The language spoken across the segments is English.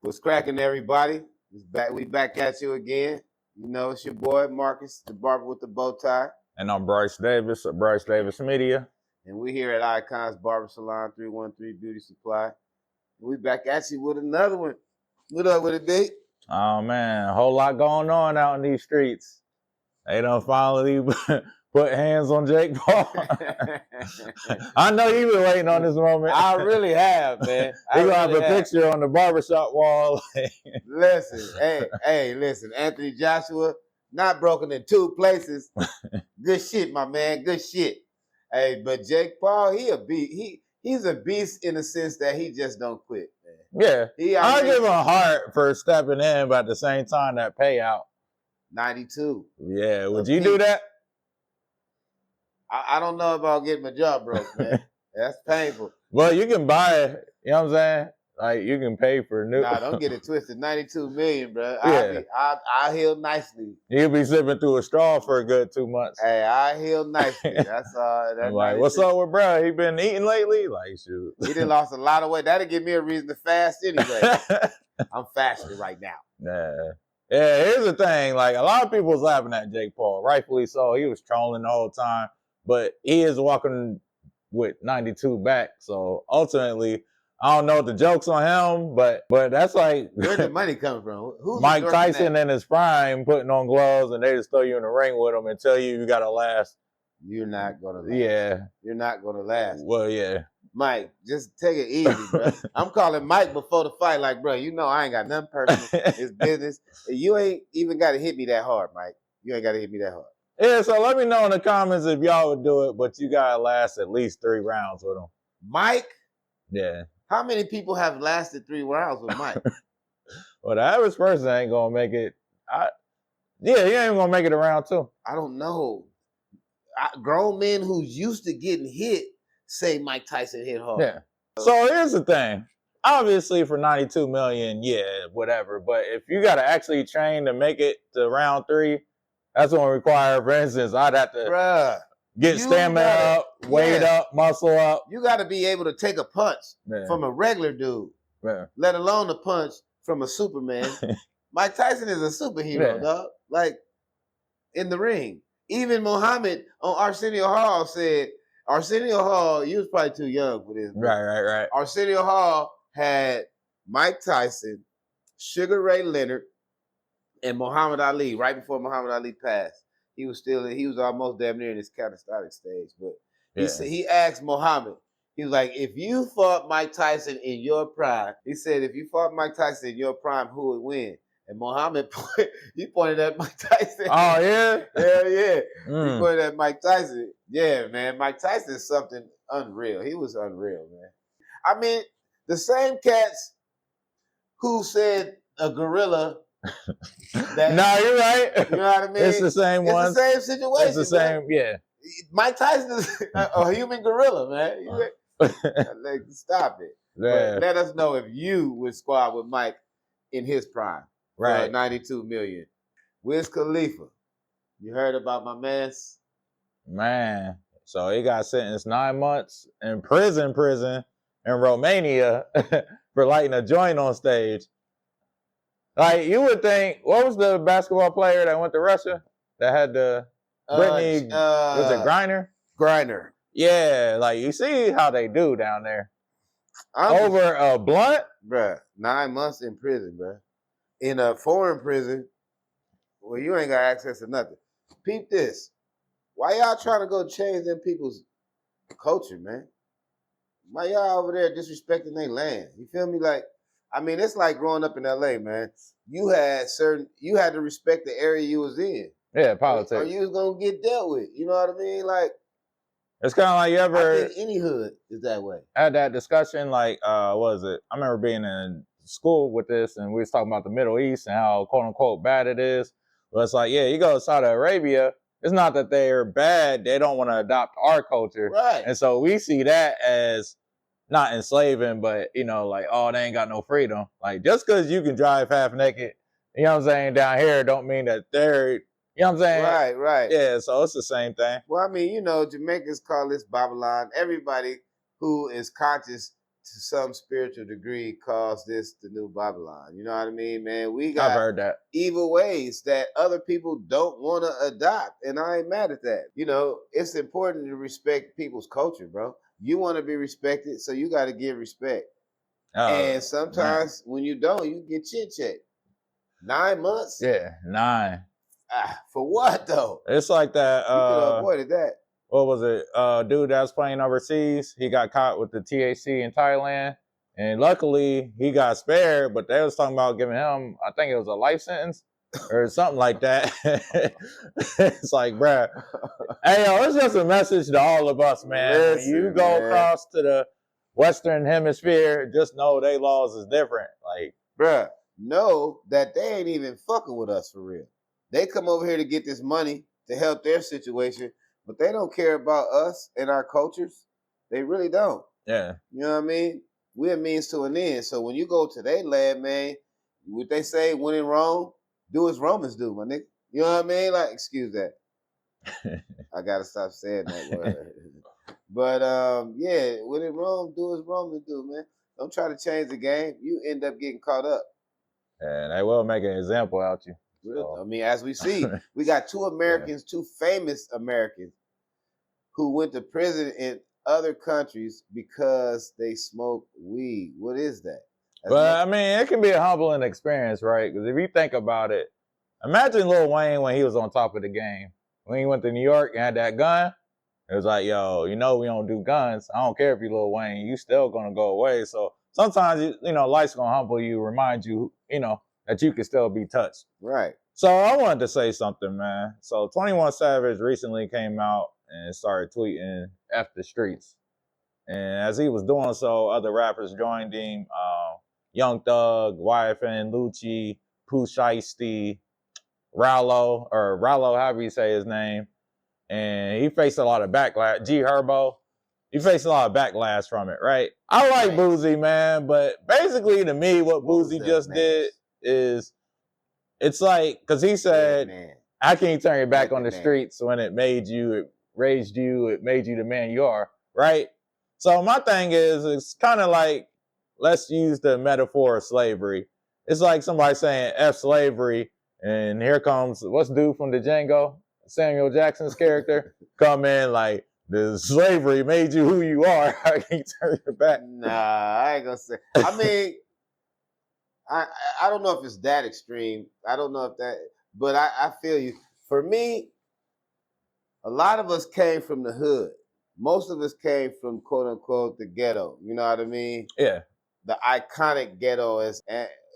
What's cracking, everybody? We back at you again. You know, it's your boy Marcus, the barber with the bow tie. And I'm Brice Davis of Brice Davis Media. And we're here at Icons Barber Salon, 313 Beauty Supply. We back at you with another one. What up with it, B? Oh man, a whole lot going on out in these streets. They done finally put hands on Jake Paul. I know you've been waiting on this moment. I really have, man. They gonna have a picture on the barbershop wall. Listen, listen, Anthony Joshua, not broken in two places. Good shit, my man. Good shit. Hey, but Jake Paul, he's a beast in the sense that he just don't quit, man. Yeah. I give him a heart for stepping in, but at the same time, that payout. 92. Yeah, would you do that? I don't know about getting my jaw broke, man. That's painful. Well, you can buy it, you know what I'm saying? Like, you can pay for new. Nah, don't get it twisted. 92 million, bro. Yeah. I heal nicely. You'll be sipping through a straw for a good 2 months. Hey, I heal nicely. That's I'm like, what's up with bro? He been eating lately? Like, shoot. He done lost a lot of weight. That'll give me a reason to fast anyway. I'm fasting right now. Yeah, here's the thing. Like, a lot of people was laughing at Jake Paul. Rightfully so. He was trolling the whole time. But he is walking with 92 back. So, ultimately, I don't know what the joke's on him, but that's like... Where's the money coming from? Who's Mike Tyson in his prime putting on gloves and they just throw you in the ring with him and tell you got to last. You're not going to last. Yeah. You're not going to last. Well, yeah. Mike, just take it easy, bro. I'm calling Mike before the fight like, bro, you know I ain't got nothing personal. It's business. You ain't even got to hit me that hard, Mike. You ain't got to hit me that hard. Yeah, so let me know in the comments if y'all would do it, but you got to last at least 3 rounds with him. Mike? Yeah. How many people have lasted 3 rounds with Mike? Well, the average person ain't going to make it. He ain't going to make it around 2. I don't know. Grown men who's used to getting hit say Mike Tyson hit hard. Yeah. So here's the thing. Obviously, for 92 million, yeah, whatever. But if you got to actually train to make it to round 3, that's going to require, for instance, I'd have to get stamina up, weight up, muscle up. You got to be able to take a punch from a regular dude, let alone a punch from a Superman. Mike Tyson is a superhero, dog. Like, in the ring. Even Muhammad on Arsenio Hall said, Arsenio Hall, you was probably too young for this. Right. Arsenio Hall had Mike Tyson, Sugar Ray Leonard, and Muhammad Ali right before Muhammad Ali passed. He was almost damn near in his catastrophic stage. But he asked Muhammad, he was like, if you fought Mike Tyson in your prime, he said, if you fought Mike Tyson in your prime, who would win? And Muhammad, he pointed at Mike Tyson. Oh, yeah? Hell yeah. He pointed at Mike Tyson. Yeah, man. Mike Tyson is something unreal. He was unreal, man. I mean, the same cats who said a gorilla. No, you're right. You know what I mean? It's the same one. It's the same situation. It's the same, yeah. Mike Tyson is a human gorilla, man. Like, stop it. Yeah. But let us know if you would squad with Mike in his prime. Right. 92 million. Wiz Khalifa. You heard about my man's? Man. So he got sentenced 9 months in prison in Romania for lighting a joint on stage. Like, you would think, what was the basketball player that went to Russia that had the Brittany, was it Griner? Griner. Yeah, like, you see how they do down there. Over a blunt? Bruh, 9 months in prison, bruh. In a foreign prison, well, you ain't got access to nothing. Peep this. Why y'all trying to go change them people's culture, man? Why y'all over there disrespecting their land? You feel me? Like, I mean, it's like growing up in LA, man. You had to respect the area you was in. Yeah, politics. Or you was gonna get dealt with. You know what I mean? Like, it's kind of like you ever. I think any hood is that way. Had that discussion, like, what was it? I remember being in school with this, and we was talking about the Middle East and how quote unquote bad it is. But it's like, yeah, you go to Saudi Arabia. It's not that they're bad; they don't want to adopt our culture, right? And so we see that as not enslaving, but like, oh, they ain't got no freedom. Like, just because you can drive half naked, you know what I'm saying, down here, don't mean that they're, you know what I'm saying? Right. Yeah, so it's the same thing. Well, I mean, Jamaicans call this Babylon. Everybody who is conscious to some spiritual degree, calls this the new Babylon. You know what I mean, man? We I've got heard that. evil ways that other people don't want to adopt, and I ain't mad at that. You know, it's important to respect people's culture, bro. You want to be respected, so you got to give respect. And Man. sometimes when you don't, you get chin checked. 9 months? Yeah, 9. For what though? It's like that. You could have avoided that. What was it? Dude that was playing overseas. He got caught with the THC in Thailand, and luckily he got spared. But they was talking about giving him, I think it was a life sentence or something like that. It's like, bruh, hey yo, it's just a message to all of us, man. Listen, when you go man. across to the Western Hemisphere, just know they laws is different. Like, bruh, know that they ain't even fucking with us for real. They come over here to get this money to help their situation, but they don't care about us and our cultures. They really don't. yeah. You know what I mean? We're a means to an end. So when you go to their land, man, what they say, when in Rome, do as Romans do, my nigga. You know what I mean? Like, excuse that. I gotta stop saying that word. But yeah, when in Rome, do as Romans do, man. Don't try to change the game. You end up getting caught up. And they will make an example out you. So. I mean, as we see, we got 2 Americans, 2 famous Americans who went to prison in other countries because they smoked weed. What is that? But I mean, it can be a humbling experience, right? Because if you think about it, imagine Lil Wayne when he was on top of the game. When he went to New York and had that gun, it was like, yo, you know we don't do guns. I don't care if you Lil Wayne, you still gonna go away. So sometimes, you know, life's gonna humble you, remind you, you know, that you can still be touched. Right. So I wanted to say something, man. So 21 Savage recently came out and started tweeting F the streets. And as he was doing so, other rappers joined him. Young Thug, YFN, Lucci, Pooh Shiesty, Rallo, however you say his name. And he faced a lot of backlash. G Herbo, he faced a lot of backlash from it, right? I like Boosie, man, but basically to me, what Boosie just did is, it's like, because he said, how can you turn your back on the streets when it made you, it raised you, it made you the man you are, right? So my thing is, it's kind of like, let's use the metaphor of slavery. It's like somebody saying F slavery, and here comes, what's dude from the Django? Samuel Jackson's character, come in like, the slavery made you who you are. How can you turn your back? Nah, I ain't gonna say. I mean, I don't know if it's that extreme. I don't know if that, but I feel you. For me, a lot of us came from the hood. Most of us came from quote unquote the ghetto. You know what I mean? Yeah. The iconic ghetto is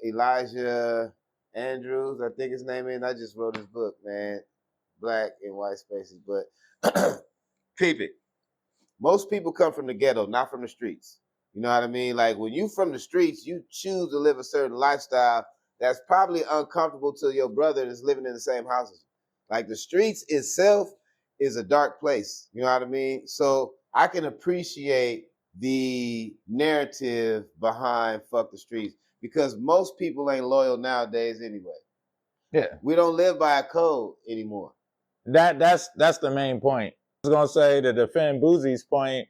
Elijah Andrews, I think his name is. I just wrote his book, man. Black and White Spaces. But peep it. Most people come from the ghetto, not from the streets. You know what I mean? Like when you from the streets, you choose to live a certain lifestyle that's probably uncomfortable to your brother that's living in the same house as you. Like the streets itself is a dark place. You know what I mean? So I can appreciate the narrative behind fuck the streets because most people ain't loyal nowadays anyway. Yeah. We don't live by a code anymore. That's the main point. I was gonna say, to defend Boosie's point,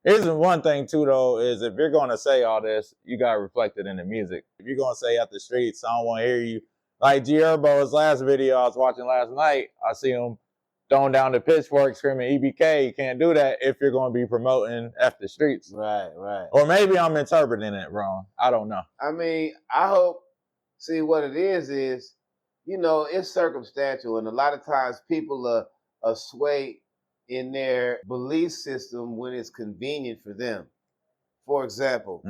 here's one thing too though, is if you're gonna say all this, you gotta reflect it in the music. If you're gonna say at the streets, I don't wanna hear you. Like G Herbo's last video I was watching last night, I see him throwing down the pitchfork screaming EBK. You can't do that if you're gonna be promoting F the streets. Right. Or maybe I'm interpreting it wrong. I don't know. I mean, I hope, see what it is, you know, it's circumstantial, and a lot of times people are swayed in their belief system when it's convenient for them. For example,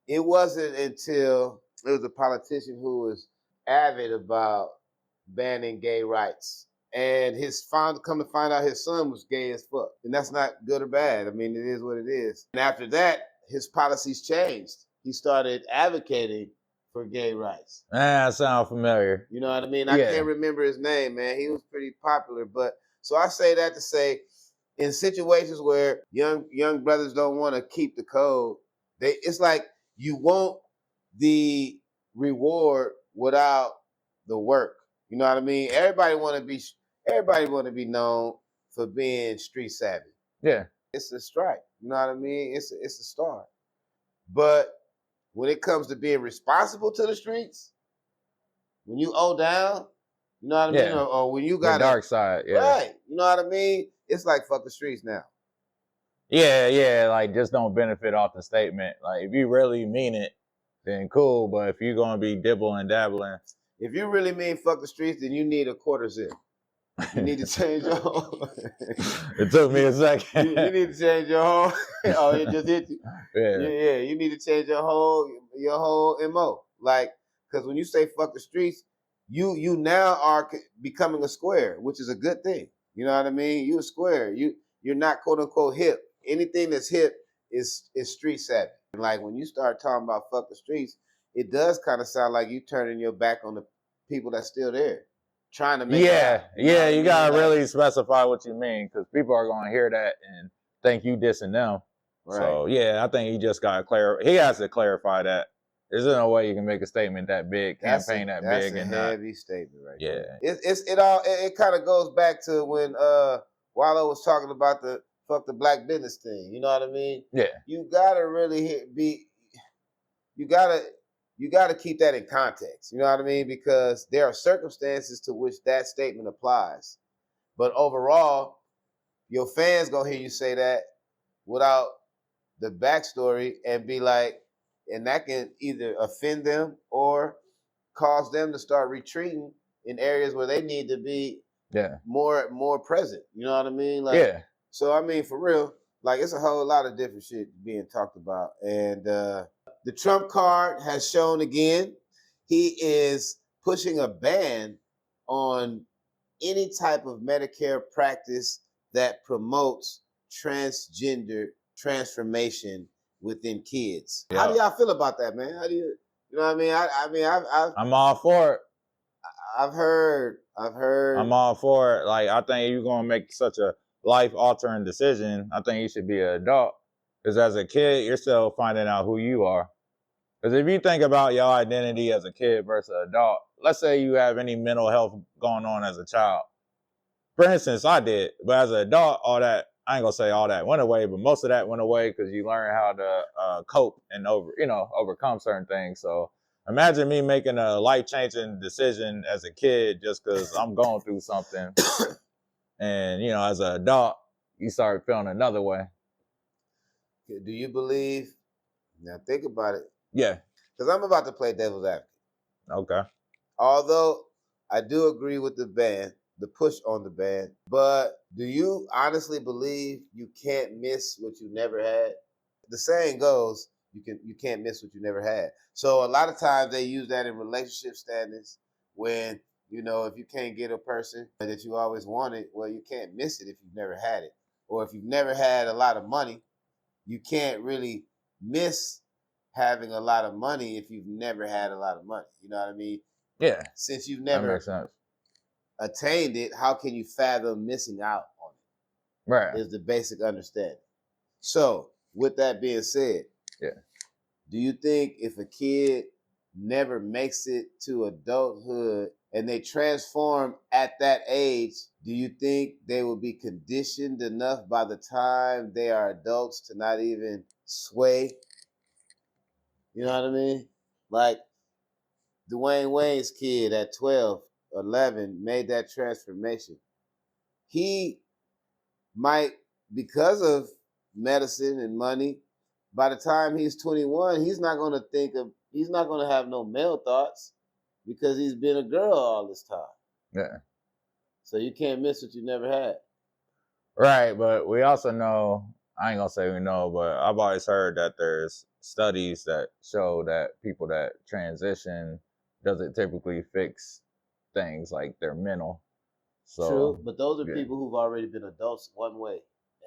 it wasn't until it was a politician who was avid about banning gay rights, and come to find out his son was gay as fuck, and that's not good or bad. I mean, it is what it is. And after that, his policies changed. He started advocating for gay rights. That sounds familiar. You know what I mean? I can't remember his name, man. He was pretty popular. But so I say that to say, in situations where young brothers don't want to keep the code, it's like you want the reward without the work. You know what I mean? Everybody want to be known for being street savvy. Yeah. It's a stripe. You know what I mean? It's a start. But when it comes to being responsible to the streets, when you owe down, you know what I mean? Yeah. Or when you The got dark side, yeah. right, you know what I mean? It's like fuck the streets now. Yeah, like just don't benefit off the statement. Like if you really mean it, then cool. But if you're gonna be dibbling dabbling, If you really mean fuck the streets, then you need a quarter zip. You need to change your whole. It took me a second. You need to change your whole. Oh, it just hit you. Yeah. Yeah. You need to change your whole mo. Like, because when you say fuck the streets, you now are becoming a square, which is a good thing. You know what I mean? You a square. You're not quote unquote hip. Anything that's hip is street savvy. And like when you start talking about fuck the streets, it does kind of sound like you turning your back on the people that's still there, trying to make it Yeah, out. You know what I you mean? gotta Like, really specify what you mean because people are gonna hear that and think you dissing them. right. So yeah, I think he just gotta clarify. He has to clarify that. There's no way you can make a statement that big, campaign that big, That's and a not. heavy statement right Yeah. there. It kind of goes back to when Wallo was talking about the fuck the black business thing. You know what I mean? Yeah. You gotta really you gotta keep that in context. You know what I mean? Because there are circumstances to which that statement applies. But overall, your fans gonna hear you say that without the backstory and be like, and that can either offend them or cause them to start retreating in areas where they need to be more present. You know what I mean? Like, Yeah. So I mean, for real, like it's a whole lot of different shit being talked about. And the Trump card has shown again, he is pushing a ban on any type of Medicare practice that promotes transgender transformation within kids. How do y'all feel about that, man? How do you know what I mean? I'm all for it. I've heard. I'm all for it. Like I think you're gonna make such a life altering decision. I think you should be an adult. Because as a kid, you're still finding out who you are. Because if you think about your identity as a kid versus an adult, let's say you have any mental health going on as a child. For instance, I did, but as an adult, all that, I ain't gonna say all that went away, but most of that went away because you learn how to cope and overcome certain things. So imagine me making a life-changing decision as a kid just because I'm going through something. And, as an adult, you start feeling another way. Do you believe? Now think about it. Yeah. Because I'm about to play devil's advocate. Okay. Although I do agree with the ban, the push on the ban, but do you honestly believe you can't miss what you never had? The saying goes, you can't miss what you never had. So a lot of times they use that in relationship standards when, if you can't get a person that you always wanted, well, you can't miss it if you've never had it. Or if you've never had a lot of money, you can't really miss having a lot of money if you've never had a lot of money. You know what I mean? Yeah. Since you've never attained it, how can you fathom missing out on it? Right. Is the basic understanding. So, with that being said, do you think if a kid never makes it to adulthood and they transform at that age, do you think they will be conditioned enough by the time they are adults to not even sway? You know what I mean? Like Dwayne Wayne's kid at 12, 11 made that transformation. He might, because of medicine and money, by the time he's 21, he's not going to have no male thoughts because he's been a girl all this time. Yeah. So you can't miss what you never had. Right, but we also know, I ain't gonna say we know, but I've always heard that there's studies that show that people that transition doesn't typically fix things like their mental. So, true, but those are people who've already been adults one way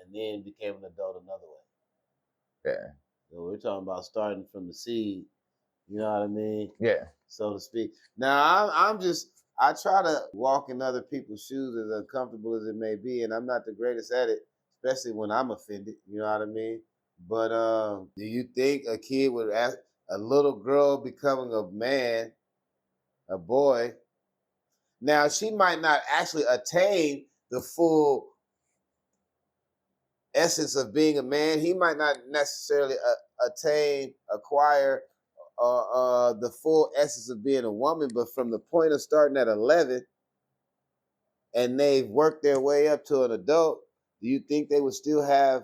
and then became an adult another way. Yeah. So we're talking about starting from the seed, you know what I mean? Yeah. So to speak. Now I try to walk in other people's shoes as uncomfortable as it may be, and I'm not the greatest at it, especially when I'm offended, you know what I mean? But do you think a kid would ask a little girl becoming a man, a boy? Now she might not actually attain the full essence of being a man. He might not necessarily acquire the full essence of being a woman, but from the point of starting at 11 and they've worked their way up to an adult, do you think they would still have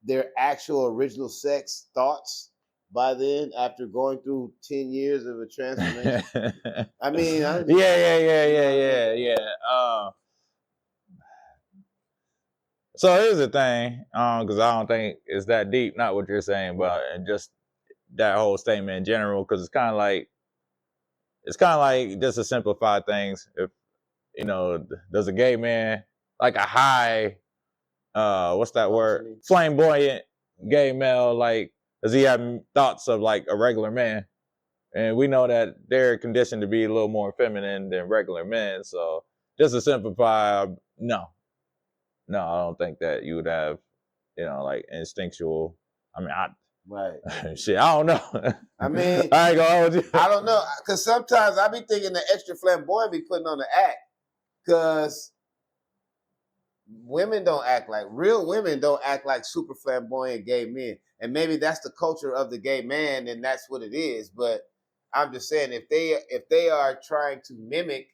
their actual original sex thoughts by then after going through 10 years of a transformation? I mean, yeah. So here's the thing, because I don't think it's that deep, not what you're saying, but and just that whole statement in general, because it's kind of like just to simplify things. If you know, does a gay man like a high, what's that word? Flamboyant gay male, like, does he have thoughts of like a regular man? And we know that they're conditioned to be a little more feminine than regular men. So just to simplify, no, I don't think that you would have, you know, like instinctual. I mean, right. Shit, I don't know. I mean, I ain't gonna hold you. I don't know, because sometimes I be thinking the extra flamboyant be putting on the act, because women don't act like real women don't act like super flamboyant gay men, and maybe that's the culture of the gay man, and that's what it is. But I'm just saying, if they are trying to mimic,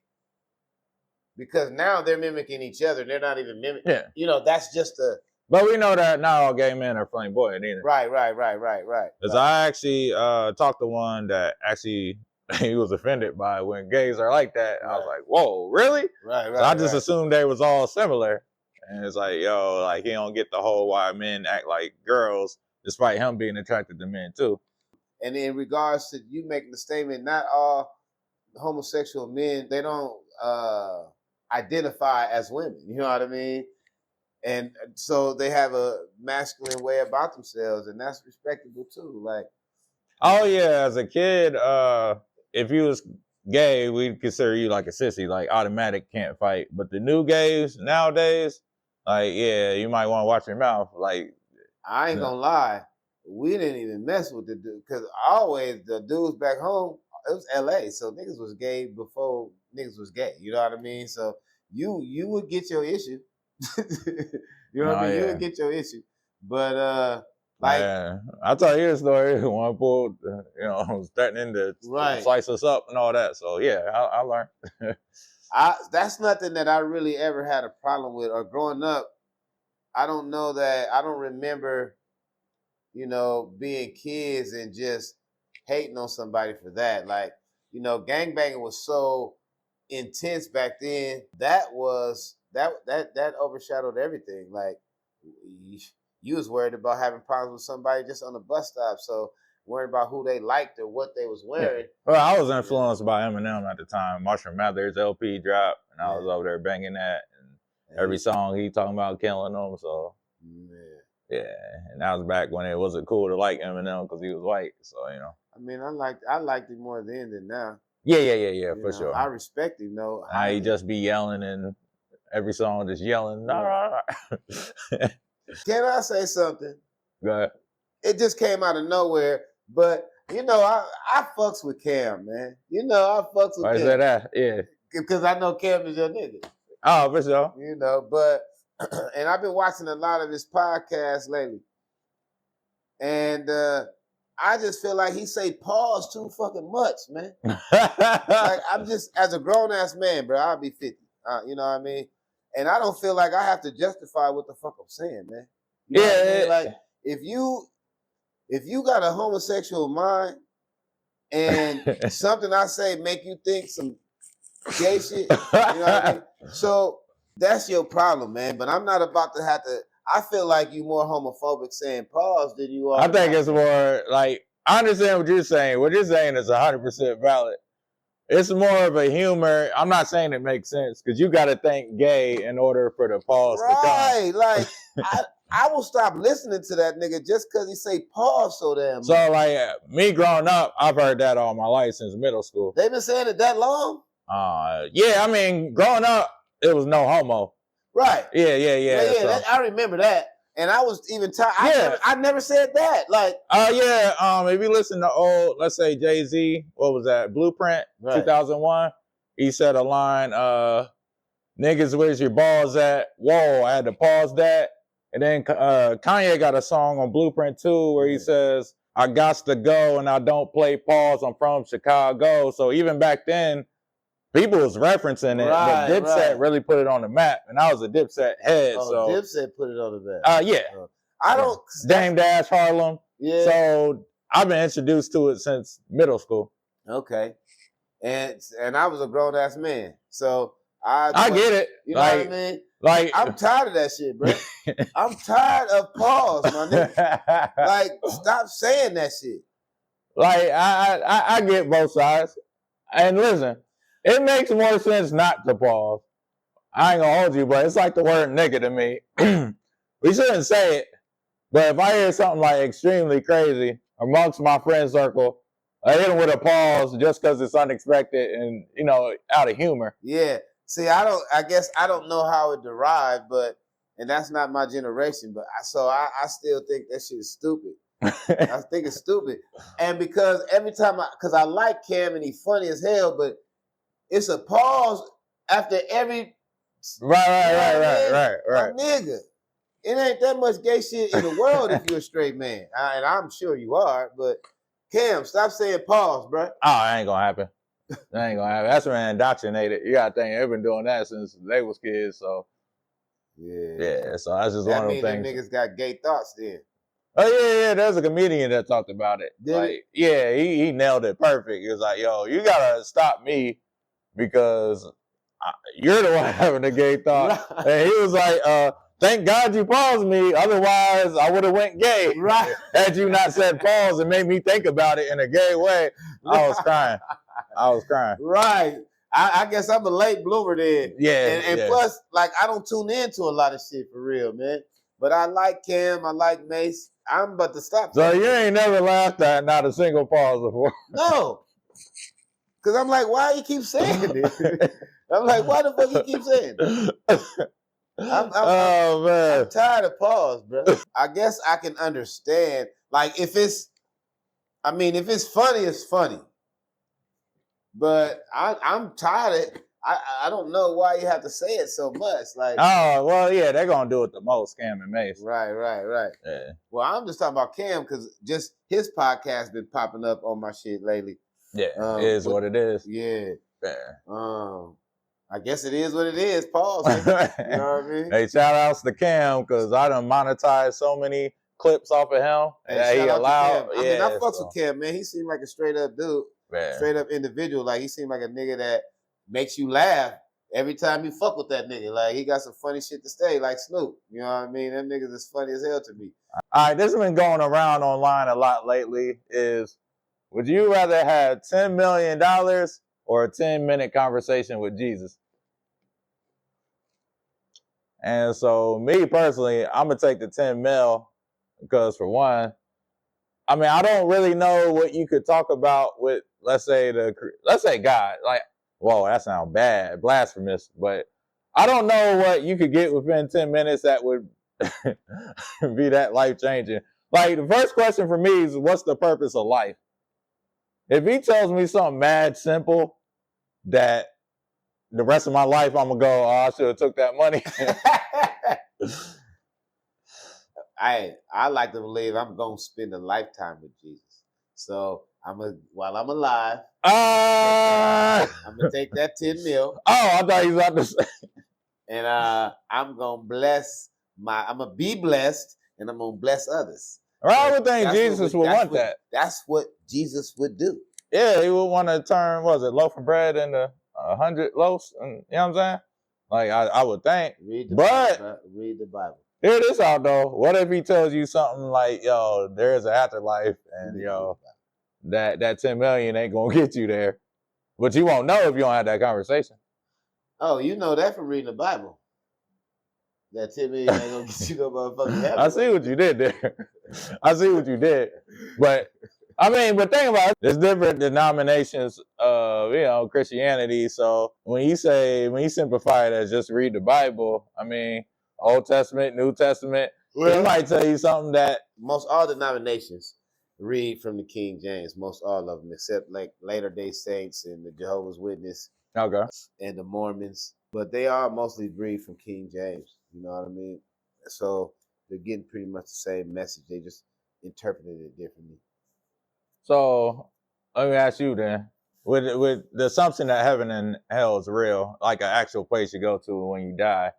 because now they're mimicking each other, they're not even mimicking. Yeah. You know, that's just a. But we know that not all gay men are flamboyant either. Right. Because I actually talked to one that actually he was offended by when gays are like that. Right. I was like, whoa, really? Right. So I just assumed they was all similar. And it's like, yo, like he don't get the whole why men act like girls, despite him being attracted to men too. And in regards to you making the statement, not all homosexual men, they don't identify as women. You know what I mean? And so they have a masculine way about themselves, and that's respectable too. Like, oh yeah, as a kid, if you was gay, we'd consider you like a sissy, like automatic can't fight. But the new gays nowadays, like, yeah, you might want to watch your mouth. Like, I ain't gonna lie, we didn't even mess with the dude, because always the dudes back home, it was LA, so niggas was gay before niggas was gay. You know what I mean? So you would get your issue. You know what I mean? Yeah. You would get your issue, but like, I'll tell you a story. One pulled, you know, was threatening to slice us up and all that. So yeah, I learned. That's nothing that I really ever had a problem with. Or growing up, I don't know that I don't remember, you know, being kids and just hating on somebody for that. Like, you know, gangbanging was so intense back then. That overshadowed everything. Like, you was worried about having problems with somebody just on the bus stop, so worried about who they liked or what they was wearing. Yeah. Well, I was influenced by Eminem at the time. Marshall Mathers LP dropped, and I was over there banging that. And every song he talking about killing them. So yeah, and that was back when it wasn't cool to like Eminem because he was white. So you know. I mean, I liked it more then than now. Yeah, for sure. I respect him though. Now he just be yelling and every song just yelling. Nah. Can I say something? Go ahead. It just came out of nowhere, but you know, I fucks with Cam, man. You know, I fucks with Cam. Why say that? Yeah. Because I know Cam is your nigga. Oh, for sure. You know, but and I've been watching a lot of his podcasts lately, and I just feel like he say pause too fucking much, man. Like, I'm just, as a grown ass man, bro, I'll be 50. You know what I mean? And I don't feel like I have to justify what the fuck I'm saying, man. You know what I mean? Like, if you got a homosexual mind and something I say make you think some gay shit, you know what I mean? So that's your problem, man. But I'm not about to have to. I feel like you more homophobic saying pause than you are. I think it's more like, I understand what you're saying. What you're saying is 100% valid. It's more of a humor. I'm not saying it makes sense because you got to think gay in order for the pause to come. Right, like I will stop listening to that nigga just because he say pause so damn much. So like me growing up, I've heard that all my life since middle school. They've been saying it that long? Yeah, I mean, growing up, it was no homo. Right. Yeah. So. I remember that. And I was even I never said that. Like, if you listen to old, let's say Jay-Z, what was that? Blueprint, 2001. He said a line, niggas, where's your balls at? Whoa, I had to pause that. And then Kanye got a song on Blueprint 2 where he says, I gots to go and I don't play pause. I'm from Chicago. So even back then, people was referencing it, but Dipset really put it on the map. And I was a Dipset head. Oh, so Dipset put it on the map. Yeah. I don't. Dame Dash, Harlem. Yeah. So I've been introduced to it since middle school. Okay. And I was a grown ass man. So I get it. You know what I mean? Like, I'm tired of that shit, bro. I'm tired of pause, my nigga. Like, stop saying that shit. Like, I get both sides. And listen, it makes more sense not to pause. I ain't gonna hold you, but it's like the word nigga to me. We shouldn't say it, but if I hear something like extremely crazy amongst my friend circle, I hit them with a pause just because it's unexpected and, you know, out of humor. Yeah. See, I guess I don't know how it derived, and that's not my generation, but I still think that shit is stupid. I think it's stupid. And because every time because I like Cam and he's funny as hell, but it's a pause after every. Right. My nigga, it ain't that much gay shit in the world if you're a straight man. And I'm sure you are, but Cam, stop saying pause, bro. Oh, it ain't gonna happen. That ain't gonna happen. That's when indoctrinated. You gotta think they've been doing that since they was kids. So yeah. So that's just one of those things. Them niggas got gay thoughts then. Oh yeah. There's a comedian that talked about it. Yeah, he nailed it perfect. He was like, "Yo, you gotta stop me because you're the one having the gay thought." Right. And he was like, "Thank God you paused me. Otherwise, I would have went gay." Right. Had you not said pause and made me think about it in a gay way, I was crying. Right. I guess I'm a late bloomer then. Yeah. And plus, like, I don't tune into a lot of shit for real, man. But I like Cam. I like Mace. I'm about to stop. So you ain't never laughed at not a single pause before? No. Because I'm like, why you keep saying it? I'm like, why the fuck you keep saying it? I'm tired of pause, bro. I guess I can understand. Like, if it's funny, it's funny. But I'm tired of it. I don't know why you have to say it so much. Like, oh, well, yeah, they're going to do it the most, Cam and Mace. Right. Yeah. Well, I'm just talking about Cam because just his podcast been popping up on my shit lately. Yeah, it is what it is. Yeah. Yeah. I guess it is what it is. Pause. You know what I mean? Hey, shout outs to Cam because I done monetized so many clips off of him that he allowed. I mean, I fucks with Cam, man. He seemed like a straight up dude. Man. Straight up individual. Like, he seemed like a nigga that makes you laugh every time you fuck with that nigga. Like, he got some funny shit to say, like Snoop. You know what I mean? Them niggas is funny as hell to me. All right, this has been going around online a lot lately is, would you rather have $10 million or a 10-minute conversation with Jesus? And so me personally, I'm going to take the 10 mil because for one, I mean, I don't really know what you could talk about with, let's say God. Like, whoa, that sounds bad, blasphemous. But I don't know what you could get within 10 minutes that would be that life-changing. Like, the first question for me is, what's the purpose of life? If he tells me something mad simple that the rest of my life I'm going to go, oh, I should have took that money. I like to believe I'm going to spend a lifetime with Jesus. So while I'm alive, I'm going to take that 10 mil. Oh, I thought he was about to say. And I'm going to be blessed, and I'm going to bless others. I would think Jesus would want that. That's what Jesus would do. Yeah, he would want to turn, loaf of bread into 100 loaves. And, you know what I'm saying? Like, I would think. Read the Bible. Hear this out, though. What if he tells you something like, yo, there is an afterlife, and, yo, that 10 million ain't going to get you there. But you won't know if you don't have that conversation. Oh, you know that from reading the Bible. That 10 million ain't going to get you no motherfucking heaven. I see what you did there. I see what you did. But, I mean, but think about it. There's different denominations of, Christianity. So when you simplify it as just read the Bible, I mean, Old Testament, New Testament, it might tell you something that... Most all denominations read from the King James. Most all of them, except like Latter-day Saints and the Jehovah's Witness. Okay. And the Mormons. But they all mostly read from King James. You know what I mean? So they're getting pretty much the same message. They just interpreted it differently. So let me ask you then, with the assumption that heaven and hell is real, like an actual place you go to when you die.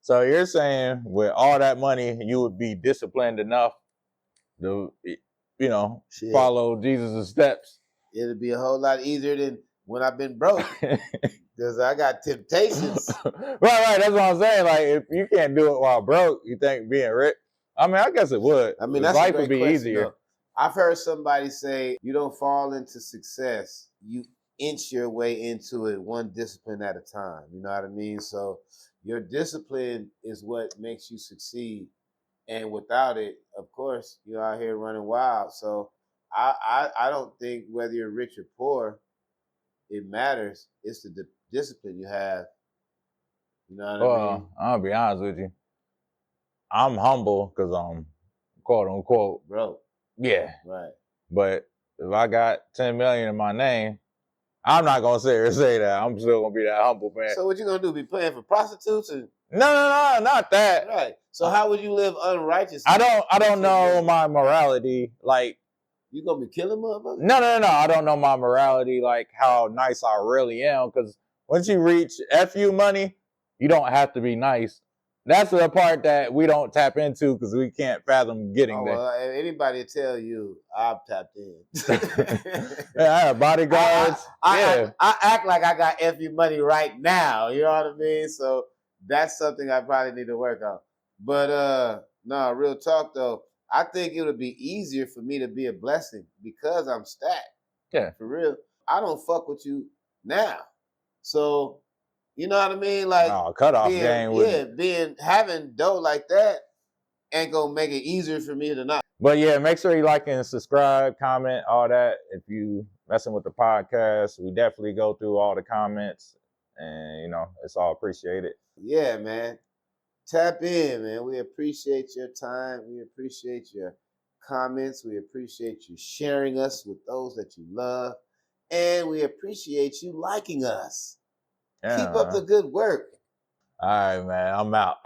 So you're saying with all that money, you would be disciplined enough to, Shit. follow Jesus' steps? It'll be a whole lot easier than when I've been broke. Because I got temptations. right. That's what I'm saying. Like, if you can't do it while broke, you think being rich? I mean, I guess it would. I mean, that's life a great would be question, easier. Though. I've heard somebody say, you don't fall into success. You inch your way into it one discipline at a time. You know what I mean? So your discipline is what makes you succeed. And without it, of course, you're out here running wild. So I don't think whether you're rich or poor, it matters. It's the discipline you have. You know what I mean? I'll be honest with you. I'm humble because I'm quote unquote broke. Yeah. Right. But if I got 10 million in my name, I'm not gonna sit here and say that. I'm still gonna be that humble man. So what you gonna do? Be playing for prostitutes and No, not that. Right. So how would you live unrighteously? I don't know my morality. Like, you gonna be killing motherfuckers? No. I don't know my morality, like how nice I really am. Because once you reach FU money, you don't have to be nice. That's the part that we don't tap into because we can't fathom getting there. Well, anybody tell you I'm tapped in. Yeah, I have bodyguards. I act like I got FU money right now. You know what I mean? So that's something I probably need to work on. But no, real talk though. I think it would be easier for me to be a blessing because I'm stacked. Yeah. For real. I don't fuck with you now. So, you know what I mean? Like, cutoff game. Having dough like that ain't gonna make it easier for me to not. But yeah, make sure you like and subscribe, comment, all that. If you messing with the podcast, we definitely go through all the comments, and it's all appreciated. Yeah, man. Tap in, man. We appreciate your time. We appreciate your comments. We appreciate you sharing us with those that you love. And we appreciate you liking us. Yeah, Keep up the good work. All right, man. I'm out.